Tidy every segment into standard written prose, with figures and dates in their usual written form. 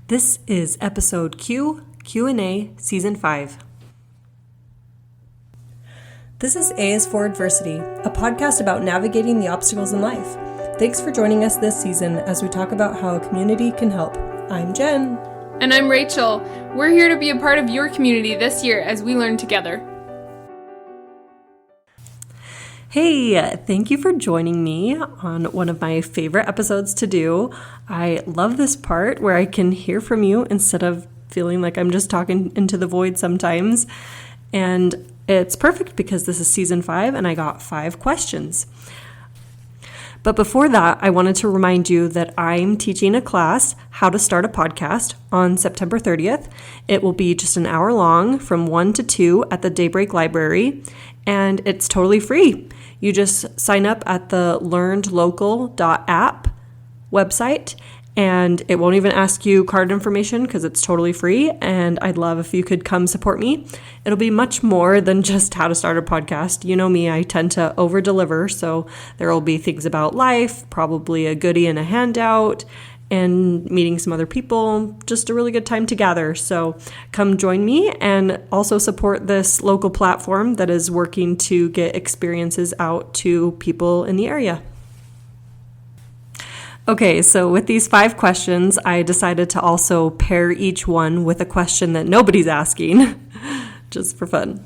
This is episode Q&A Season 5. This is A is for Adversity, a podcast about navigating the obstacles in life. Thanks for joining us this season as we talk about how a community can help. I'm Jen. And I'm Rachel. We're here to be a part of your community this year as we learn together. Hey, thank you for joining me on one of my favorite episodes to do. I love this part where I can hear from you instead of feeling like I'm just talking into the void sometimes. And it's perfect because this is season 5 and I got 5 questions. But before that, I wanted to remind you that I'm teaching a class, How to Start a Podcast, on September 30th. It will be just an hour long from 1 to 2 at the Daybreak Library, and it's totally free. You just sign up at the learnedlocal.app website, and it won't even ask you card information because it's totally free, and I'd love if you could come support me. It'll be much more than just how to start a podcast. You know me, I tend to overdeliver, so there will be things about life, probably a goodie and a handout, and meeting some other people, just a really good time to gather. So come join me and also support this local platform that is working to get experiences out to people in the area. Okay, so with these 5 questions, I decided to also pair each one with a question that nobody's asking, just for fun.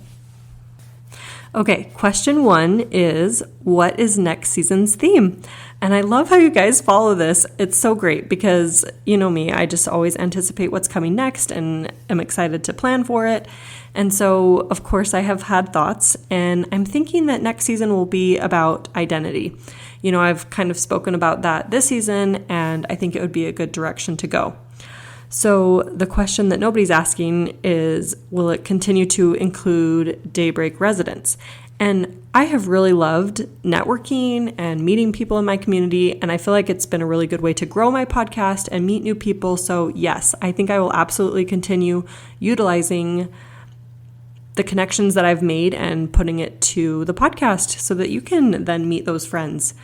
Okay, question 1 is, what is next season's theme? And I love how you guys follow this. It's so great because, you know me, I just always anticipate what's coming next and am excited to plan for it. And so, of course, I have had thoughts, and I'm thinking that next season will be about identity. You know, I've kind of spoken about that this season, and I think it would be a good direction to go. So the question that nobody's asking is, will it continue to include Daybreak residents? And I have really loved networking and meeting people in my community, and I feel like it's been a really good way to grow my podcast and meet new people. So yes, I think I will absolutely continue utilizing the connections that I've made and putting it to the podcast so that you can then meet those friends.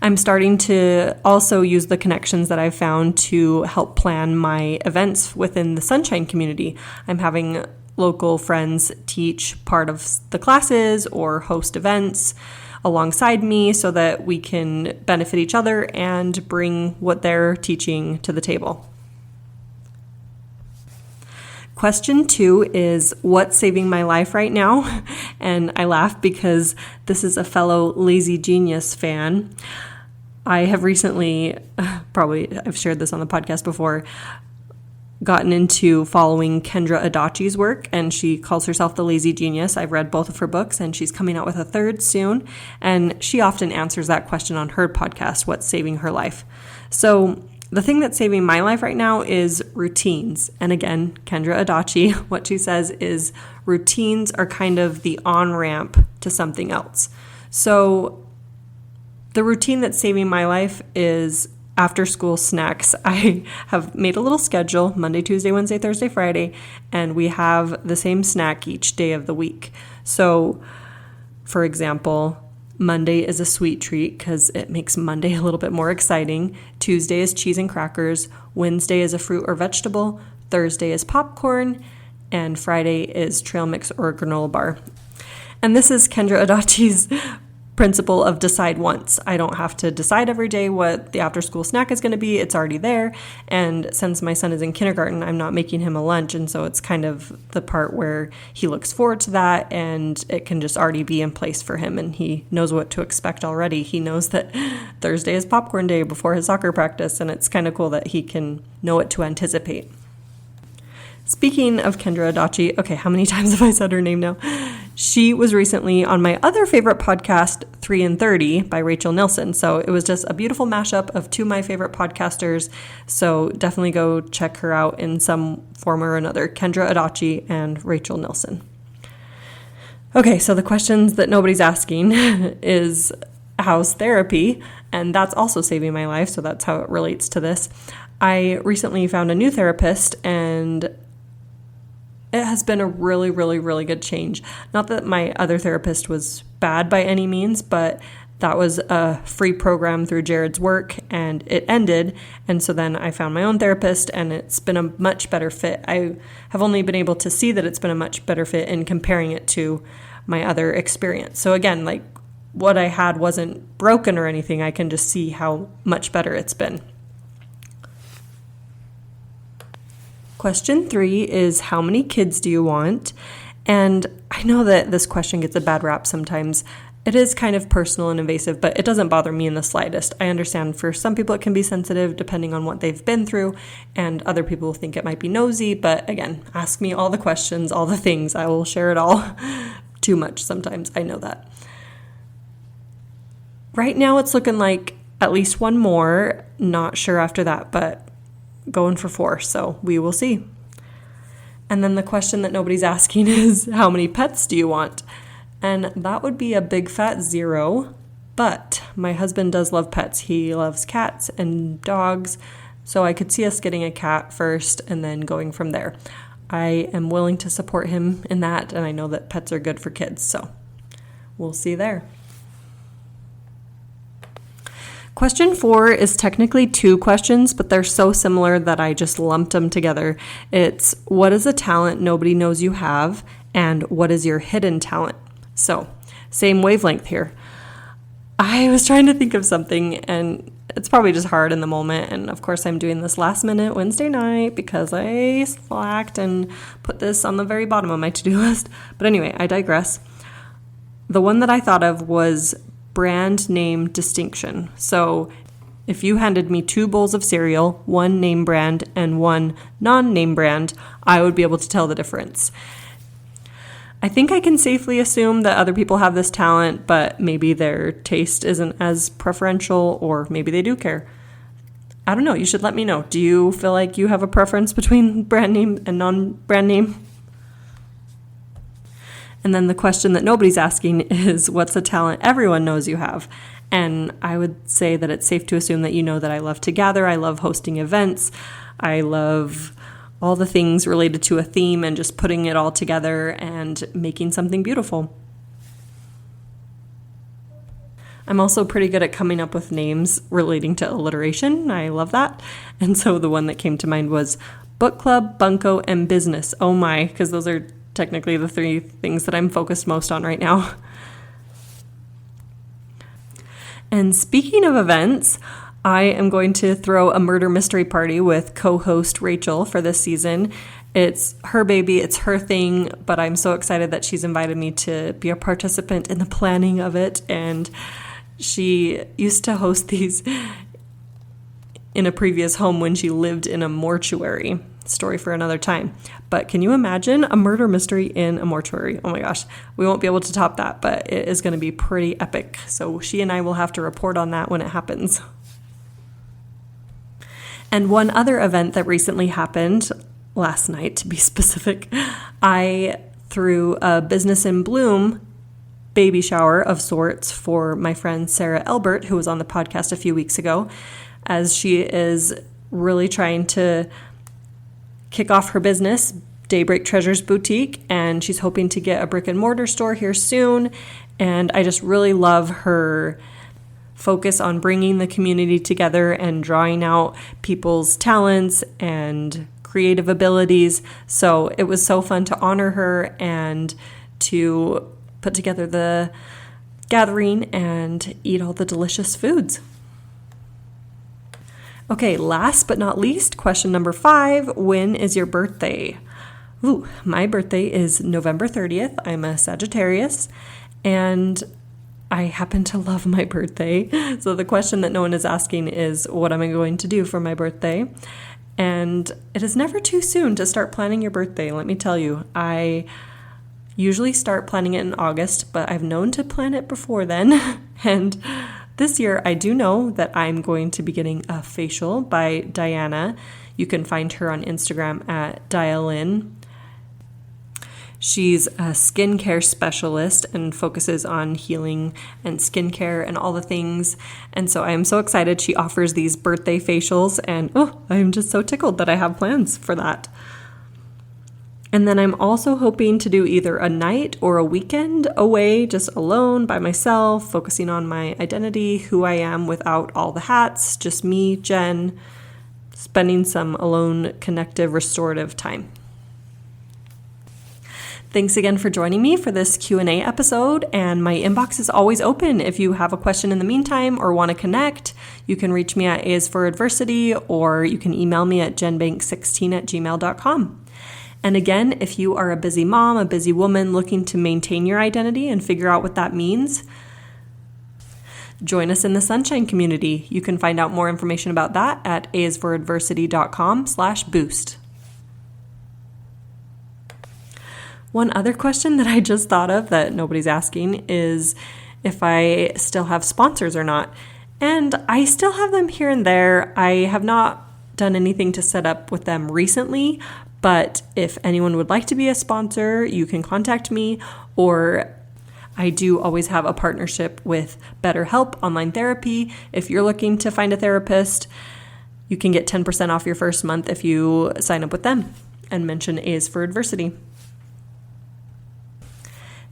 I'm starting to also use the connections that I've found to help plan my events within the Sunshine community. I'm having local friends teach part of the classes or host events alongside me so that we can benefit each other and bring what they're teaching to the table. Question 2 is, what's saving my life right now? And I laugh because this is a fellow Lazy Genius fan. I have recently, probably I've shared this on the podcast before, gotten into following Kendra Adachi's work, and she calls herself the Lazy Genius. I've read both of her books, and she's coming out with a 3rd soon, and she often answers that question on her podcast, what's saving her life. So the thing that's saving my life right now is routines. And again, Kendra Adachi, what she says is routines are kind of the on-ramp to something else. So the routine that's saving my life is after school snacks. I have made a little schedule, Monday, Tuesday, Wednesday, Thursday, Friday, and we have the same snack each day of the week. So, for example, Monday is a sweet treat because it makes Monday a little bit more exciting. Tuesday is cheese and crackers. Wednesday is a fruit or vegetable. Thursday is popcorn. And Friday is trail mix or granola bar. And this is Kendra Adachi's principle of decide once. I don't have to decide every day what the after school snack is going to be. It's already there. And since my son is in kindergarten, I'm not making him a lunch. And so it's kind of the part where he looks forward to that and it can just already be in place for him. And he knows what to expect already. He knows that Thursday is popcorn day before his soccer practice. And it's kind of cool that he can know what to anticipate. Speaking of Kendra Adachi, okay, how many times have I said her name now? She was recently on my other favorite podcast, 3 and 30 by Rachel Nilsson. So it was just a beautiful mashup of 2 of my favorite podcasters. So definitely go check her out in some form or another, Kendra Adachi and Rachel Nilsson. Okay, so the questions that nobody's asking is, how's therapy? And that's also saving my life, so that's how it relates to this. I recently found a new therapist, and it has been a really, really, really good change. Not that my other therapist was bad by any means, but That was a free program through Jared's work, and it ended. And so then I found my own therapist, and it's been a much better fit. I have only been able to see that it's been a much better fit in comparing it to my other experience. So again, like, what I had wasn't broken or anything. I can just see how much better it's been. Question 3 is, how many kids do you want? And I know that this question gets a bad rap sometimes. It is kind of personal and invasive, but it doesn't bother me in the slightest. I understand for some people it can be sensitive depending on what they've been through, and other people think it might be nosy. But again, ask me all the questions, all the things. I will share it all. Too much sometimes, I know that. Right now it's looking like at least one more. Not sure after that, but going for 4, so we will see. And then the question that nobody's asking is, how many pets do you want? And that would be a big fat 0, but my husband does love pets. He loves cats and dogs, so I could see us getting a cat first and then going from there. I am willing to support him in that, and I know that pets are good for kids, so we'll see there. Question 4 is technically 2 questions, but they're so similar that I just lumped them together. It's, what is a talent nobody knows you have, and what is your hidden talent? So, same wavelength here. I was trying to think of something, and it's probably just hard in the moment, and of course I'm doing this last minute Wednesday night because I slacked and put this on the very bottom of my to-do list. But anyway, I digress. The one that I thought of was brand name distinction. So if you handed me 2 bowls of cereal, one name brand and one non-name brand, I would be able to tell the difference. I think I can safely assume that other people have this talent, but maybe their taste isn't as preferential, or maybe they do care. I don't know. You should let me know. Do you feel like you have a preference between brand name and non-brand name? And then the question that nobody's asking is, what's a talent everyone knows you have? And I would say that it's safe to assume that you know that I love to gather. I love hosting events. I love all the things related to a theme and just putting it all together and making something beautiful. I'm also pretty good at coming up with names relating to alliteration. I love that. And so the one that came to mind was book club, bunko, and business. Oh my, because those are technically the 3 things that I'm focused most on right now. And speaking of events, I am going to throw a murder mystery party with co-host Rachel for this season. It's her baby, it's her thing, but I'm so excited that she's invited me to be a participant in the planning of it. And she used to host these in a previous home when she lived in a mortuary. Story for another time. But can you imagine a murder mystery in a mortuary? Oh my gosh, we won't be able to top that, but it is going to be pretty epic. So she and I will have to report on that when it happens. And one other event that recently happened, last night to be specific, I threw a Business in Bloom baby shower of sorts for my friend Sarah Elbert, who was on the podcast a few weeks ago, as she is really trying to kick off her business, Daybreak Treasures Boutique, and she's hoping to get a brick and mortar store here soon. And I just really love her focus on bringing the community together and drawing out people's talents and creative abilities. So it was so fun to honor her and to put together the gathering and eat all the delicious foods. Okay, last but not least, question number 5, when is your birthday? Ooh, my birthday is November 30th. I'm a Sagittarius, and I happen to love my birthday. So the question that no one is asking is, what am I going to do for my birthday? And it is never too soon to start planning your birthday, let me tell you. I usually start planning it in August, but I've known to plan it before then. And this year, I do know that I'm going to be getting a facial by Diana. You can find her on Instagram at Dialin. She's a skincare specialist and focuses on healing and skincare and all the things. And so I am so excited she offers these birthday facials, and I'm just so tickled that I have plans for that. And then I'm also hoping to do either a night or a weekend away, just alone by myself, focusing on my identity, who I am without all the hats, just me, Jen, spending some alone, connective, restorative time. Thanks again for joining me for this Q&A episode, and my inbox is always open. If you have a question in the meantime or want to connect, you can reach me at AsForAdversity, or you can email me at jenbank16@gmail.com. And again, if you are a busy mom, a busy woman looking to maintain your identity and figure out what that means, join us in the Sunshine Community. You can find out more information about that at asforadversity.com/boost. One other question that I just thought of that nobody's asking is if I still have sponsors or not. And I still have them here and there. I have not done anything to set up with them recently, but if anyone would like to be a sponsor, you can contact me, or I do always have a partnership with BetterHelp Online Therapy. If you're looking to find a therapist, you can get 10% off your first month if you sign up with them and mention A's for Adversity.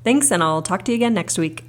Thanks, and I'll talk to you again next week.